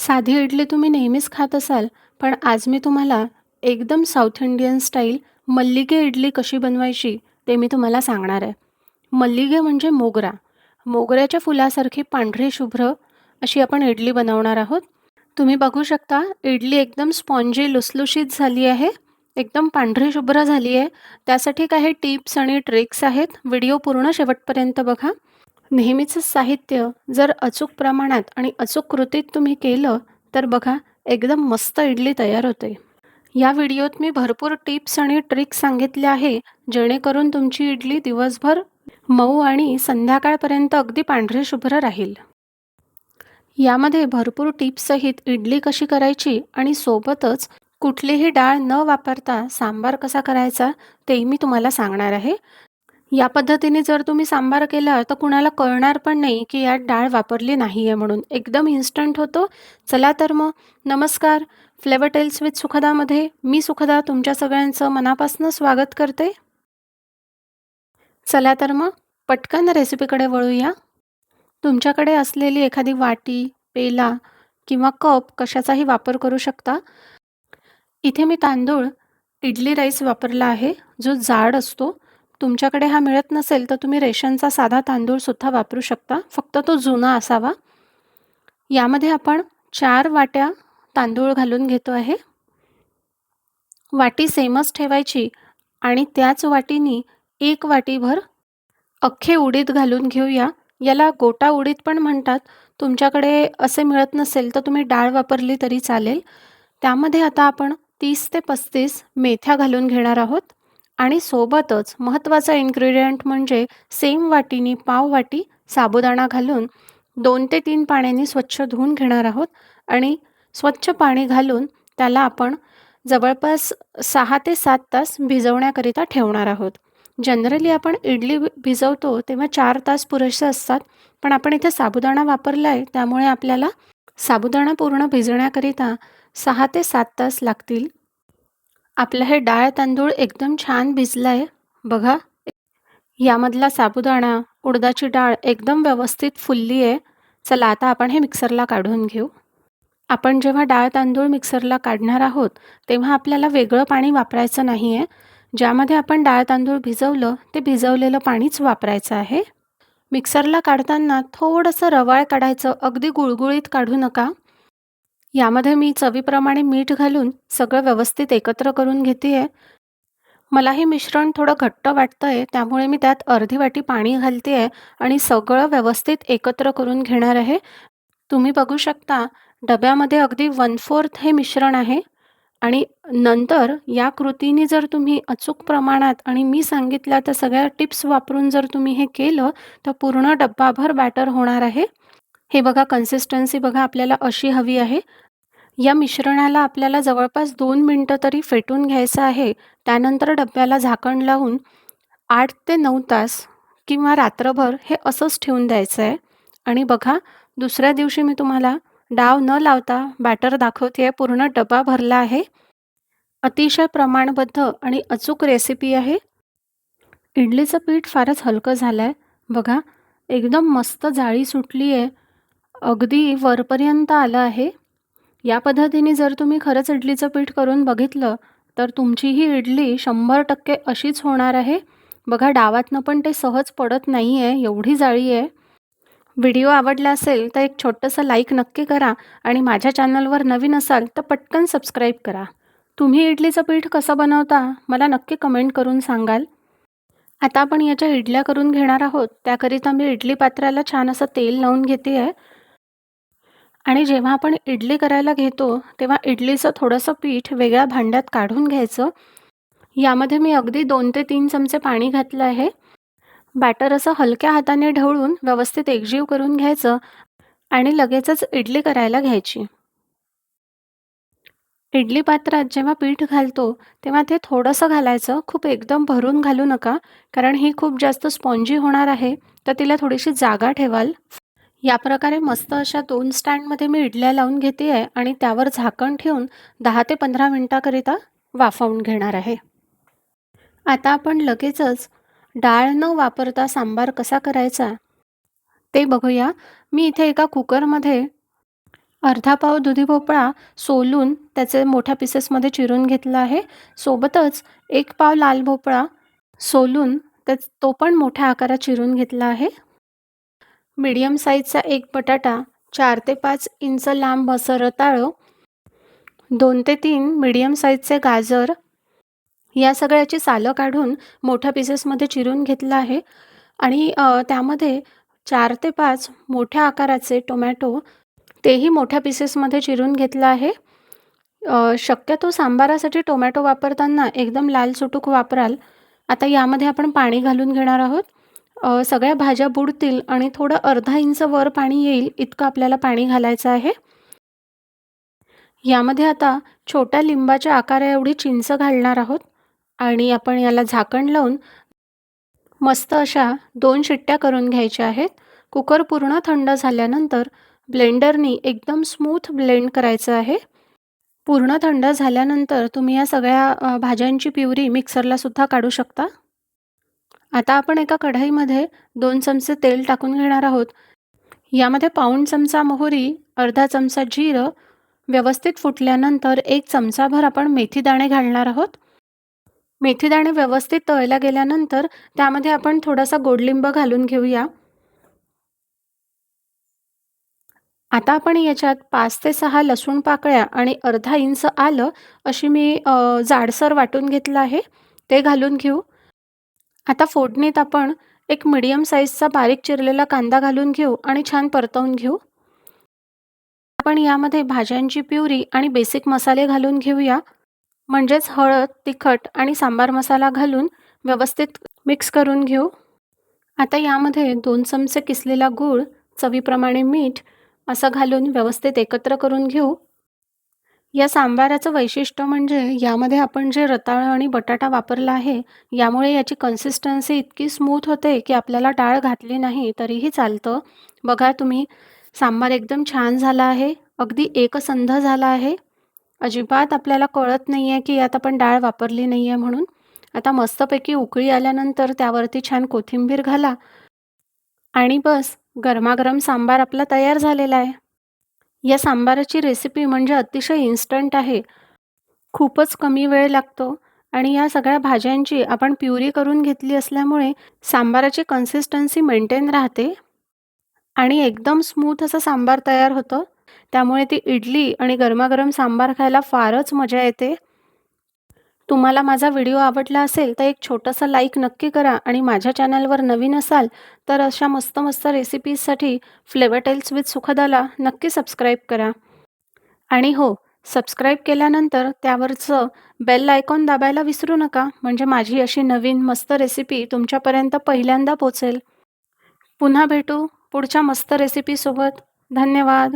साधी इडली तुम्ही नेहमीच खात असाल, पण आज मी तुम्हाला एकदम साऊथ इंडियन स्टाईल मल्लिगे इडली कशी बनवायची ते मी तुम्हाला सांगणार आहे. मल्लिगे म्हणजे मोगरा. मोगऱ्याच्या फुलासारखी पांढरी शुभ्र अशी आपण इडली बनवणार आहोत. तुम्ही बघू शकता इडली एकदम स्पॉन्जी लुसलुशीत झाली आहे. एकदम पांढरी शुभ्र झाली आहे. त्यासाठी काही टिप्स आणि ट्रिक्स आहेत. व्हिडिओ पूर्ण शेवटपर्यंत बघा. नेहमीचं साहित्य जर अचूक प्रमाणात आणि अचूक कृतीत तुम्ही केलं तर बघा एकदम मस्त इडली तयार होते. या व्हिडिओत मी भरपूर टिप्स आणि ट्रिक्स सांगितले आहे जेणेकरून तुमची इडली दिवसभर मऊ आणि संध्याकाळपर्यंत अगदी पांढरी शुभ्र राहील. यामध्ये भरपूर टिप्ससहित इडली कशी करायची आणि सोबतच कुठलीही डाळ न वापरता सांबार कसा करायचा तेही मी तुम्हाला सांगणार आहे. या पद्धतीने जर तुम्ही सांबार केला तर कुणाला कळणार पण नाही की यात डाळ वापरली नाही आहे म्हणून. एकदम इन्स्टंट होतो. चला तर मग नमस्कार. फ्लेवर टेल्स विथ सुखदामध्ये मी सुखदा तुमच्या सगळ्यांचं मनापासून स्वागत करते. चला तर मग पटकन रेसिपीकडे वळूया. तुमच्याकडे असलेली एखादी वाटी, पेला किंवा कप कशाचाही वापर करू शकता. इथे मी तांदूळ इडली राईस वापरला आहे जो जाड असतो. तुमच्याकडे हा मिळत नसेल तर तुम्ही रेशनचा साधा तांदूळसुद्धा वापरू शकता, फक्त तो जुना असावा. यामध्ये आपण 4 वाट्या तांदूळ घालून घेतो आहे. वाटी सेमच ठेवायची आणि त्याच वाटीनी 1 वाटीभर अख्खे उडीद घालून घेऊया. याला गोटा उडीद पण म्हणतात. तुमच्याकडे असे मिळत नसेल तर तुम्ही डाळ वापरली तरी चालेल. त्यामध्ये आता आपण 30 ते 35 मेथ्या घालून घेणार आहोत आणि सोबतच महत्त्वाचा इन्ग्रेडियंट म्हणजे सेम वाटीनी पाव वाटी साबुदाणा घालून 2 ते 3 पाण्याने स्वच्छ धुवून घेणार आहोत आणि स्वच्छ पाणी घालून त्याला आपण जवळपास 6 ते 7 तास भिजवण्याकरिता ठेवणार आहोत. जनरली आपण इडली भिजवतो तेव्हा 4 तास पुरेसे असतात, पण आपण इथे साबुदाणा वापरला आहे त्यामुळे आपल्याला साबुदाणा पूर्ण भिजण्याकरिता 6 ते 7 तास लागतील. आपलं हे डाळ तांदूळ एकदम छान भिजलं आहे. बघा यामधला साबुदाणा, उडदाची डाळ एकदम व्यवस्थित फुलली आहे. चला आता आपण हे मिक्सरला काढून घेऊ. आपण जेव्हा डाळ तांदूळ मिक्सरला काढणार आहोत तेव्हा आपल्याला वेगळं पाणी वापरायचं नाही आहे. ज्यामध्ये आपण डाळ तांदूळ भिजवलं ते भिजवलेलं पाणीच वापरायचं आहे. मिक्सरला काढताना थोडंसं रवाळ काढायचं, अगदी गुळगुळीत काढू नका. यामध्ये मी चवीप्रमाणे मीठ घालून सगळं व्यवस्थित एकत्र करून घेते आहे. मला हे मिश्रण थोडं घट्ट वाटतं आहे त्यामुळे मी त्यात अर्धी वाटी पाणी घालते आहे आणि सगळं व्यवस्थित एकत्र करून घेणार आहे. तुम्ही बघू शकता डब्यामध्ये अगदी 1/4 हे मिश्रण आहे आणि नंतर या कृतीने जर तुम्ही अचूक प्रमाणात आणि मी सांगितल्या त्या सगळ्या टिप्स वापरून जर तुम्ही हे केलं तर पूर्ण डब्बाभर बॅटर होणार आहे. हे बघा कन्सिस्टन्सी बघा आपल्याला अशी हवी आहे. या मिश्रणाला आपल्याला जवळपास 2 मिनिटं तरी फेटून घ्यायचं आहे. त्यानंतर डब्याला झाकण लावून 8 ते 9 तास किंवा रात्रभर हे असंच ठेवून द्यायचं आहे. आणि बघा दुसऱ्या दिवशी मी तुम्हाला डाव न लावता बॅटर दाखवते आहे. पूर्ण डबा भरला आहे. अतिशय प्रमाणबद्ध आणि अचूक रेसिपी आहे. इडलीचं पीठ फारच हलकं झालं आहे. बघा एकदम मस्त जाळी सुटली आहे. अगदी वरपर्यंत आलं आहे. या पद्धतीने जर तुम्ही खरंच इडलीचं पीठ करून बघितलं तर तुमची ही इडली 100% अशीच होणार आहे. बघा डावातनं पण ते सहज पडत नाही आहे, एवढी जाळी आहे. व्हिडिओ आवडला असेल तर एक छोटंसं लाईक नक्की करा आणि माझ्या चॅनलवर नवीन असाल तर पटकन सबस्क्राईब करा. तुम्ही इडलीचं पीठ कसं बनवता मला नक्की कमेंट करून सांगाल. आता आपण याच्या इडल्या करून घेणार आहोत. त्याकरिता मी इडली पात्राला छान असं तेल लावून घेते आहे आणि जेव्हा आपण इडली करायला घेतो तेव्हा इडलीचं थोडंसं पीठ वेगळ्या भांड्यात काढून घ्यायचं. यामध्ये मी अगदी 2 ते 3 चमचे पाणी घातलं आहे. बॅटर असं हलक्या हाताने ढवळून व्यवस्थित एकजीव करून घ्यायचं आणि लगेचच इडली करायला घ्यायची. इडली पात्रात जेव्हा पीठ घालतो तेव्हा ते थोडंसं घालायचं, खूप एकदम भरून घालू नका, कारण ही खूप जास्त स्पॉन्जी होणार आहे तर तिला थोडीशी जागा ठेवाल. या प्रकारे मस्त अशा 2 स्टँडमध्ये मी इडल्या लावून घेते आहे आणि त्यावर झाकण ठेवून 10 ते 15 मिनिटाकरिता वाफवून घेणार आहे. आता आपण लगेचच डाळ न वापरता सांबार कसा करायचा ते बघूया. मी इथे एका कुकरमध्ये अर्धा पाव दुधी भोपळा सोलून त्याचे मोठ्या पीसेसमध्ये चिरून घेतला आहे. सोबतच 1 पाव लाल भोपळा सोलून तो पण मोठ्या आकारात चिरून घेतला आहे. मीडियम साईजचा 1 बटाटा, 4 ते 5 इंच लांब असं रताळं, 2 ते 3 मीडियम साईजचे गाजर, या सगळ्याची सालं काढून मोठ्या पीसेसमध्ये चिरून घेतलं आहे आणि त्यामध्ये 4 ते 5 मोठ्या आकाराचे टोमॅटो, तेही मोठ्या पीसेसमध्ये चिरून घेतलं आहे. शक्यतो सांबारासाठी टोमॅटो वापरताना एकदम लाल सुटूक वापराल. आता यामध्ये आपण पाणी घालून घेणार आहोत. सगळ्या भाज्या बुडतील आणि थोडं अर्धा इंच वर पाणी येईल इतकं आपल्याला पाणी घालायचं आहे. यामध्ये आता छोट्या लिंबाच्या आकाराएवढी चिंच घालणार आहोत आणि आपण याला झाकण लावून मस्त अशा 2 शिट्ट्या करून घ्यायच्या आहेत. कुकर पूर्ण थंड झाल्यानंतर ब्लेंडरनी एकदम स्मूथ ब्लेंड करायचं आहे. पूर्ण थंड झाल्यानंतर तुम्ही या सगळ्या भाज्यांची प्युरी मिक्सरला सुद्धा काढू शकता. आता आपण एका कढईमध्ये 2 चमचे तेल टाकून घेणार आहोत. यामध्ये पाऊण चमचा मोहरी, अर्धा चमचा जिरं, व्यवस्थित फुटल्यानंतर 1 चमचाभर आपण मेथीदाणे घालणार आहोत. मेथीदाणे व्यवस्थित तळल्या गेल्यानंतर त्यामध्ये आपण थोडासा गोडलिंब घालून घेऊया. आता आपण याच्यात 5 ते 6 लसूण पाकळ्या आणि अर्धा इंच आलं अशी मी जाडसर वाटून घेतलं आहे, ते घालून घेऊ. आता फोडणीत आपण एक मीडियम साईजचा बारीक चिरलेला कांदा घालून घेऊ आणि छान परतवून घेऊ. आपण यामध्ये भाज्यांची प्युरी आणि बेसिक मसाले घालून घेऊया. म्हणजेच हळद, तिखट आणि सांबार मसाला घालून व्यवस्थित मिक्स करून घेऊ. आता यामध्ये 2 चमचे किसलेला गूळ, चवीप्रमाणे मीठ असं घालून व्यवस्थित एकत्र करून घेऊ. या सांबाराचं वैशिष्ट्य म्हणजे यामध्ये आपण जे रताळं आणि बटाटा वापरला आहे, यामुळे याची कन्सिस्टन्सी इतकी स्मूथ होते की आपल्याला डाळ घातली नाही तरीही चालतं. बघा तुम्ही, सांबार एकदम छान झाला आहे, अगदी एकसंध झाला आहे. अजिबात आपल्याला कळत नाही आहे की यात आपण डाळ वापरली नाही आहे म्हणून. आता मस्तपैकी उकळी आल्यानंतर त्यावरती छान कोथिंबीर घाला आणि बस, गरमागरम सांबार आपला तयार झालेला आहे. या सांबाराची रेसिपी म्हणजे अतिशय इन्स्टंट आहे. खूपच कमी वेळ लागतो आणि या सगळ्या भाज्यांची आपण प्युरी करून घेतली असल्यामुळे सांबाराची कन्सिस्टन्सी मेंटेन राहते आणि एकदम स्मूथ असं सांबार तयार होतं. त्यामुळे ती इडली आणि गरमागरम सांबार खायला फारच मजा येते. तुम्हाला माझा व्हिडिओ आवडला असेल तर एक छोटंसं लाईक नक्की करा आणि माझ्या चॅनलवर नवीन असाल तर अशा मस्त मस्त रेसिपीजसाठी फ्लेवर टेल्स विथ सुखदाला नक्की सबस्क्राईब करा. आणि हो, सबस्क्राईब केल्यानंतर त्यावरचं बेल आयकॉन दाबायला विसरू नका, म्हणजे माझी अशी नवीन मस्त रेसिपी तुमच्यापर्यंत पहिल्यांदा पोहोचेल. पुन्हा भेटू पुढच्या मस्त रेसिपीसोबत. धन्यवाद.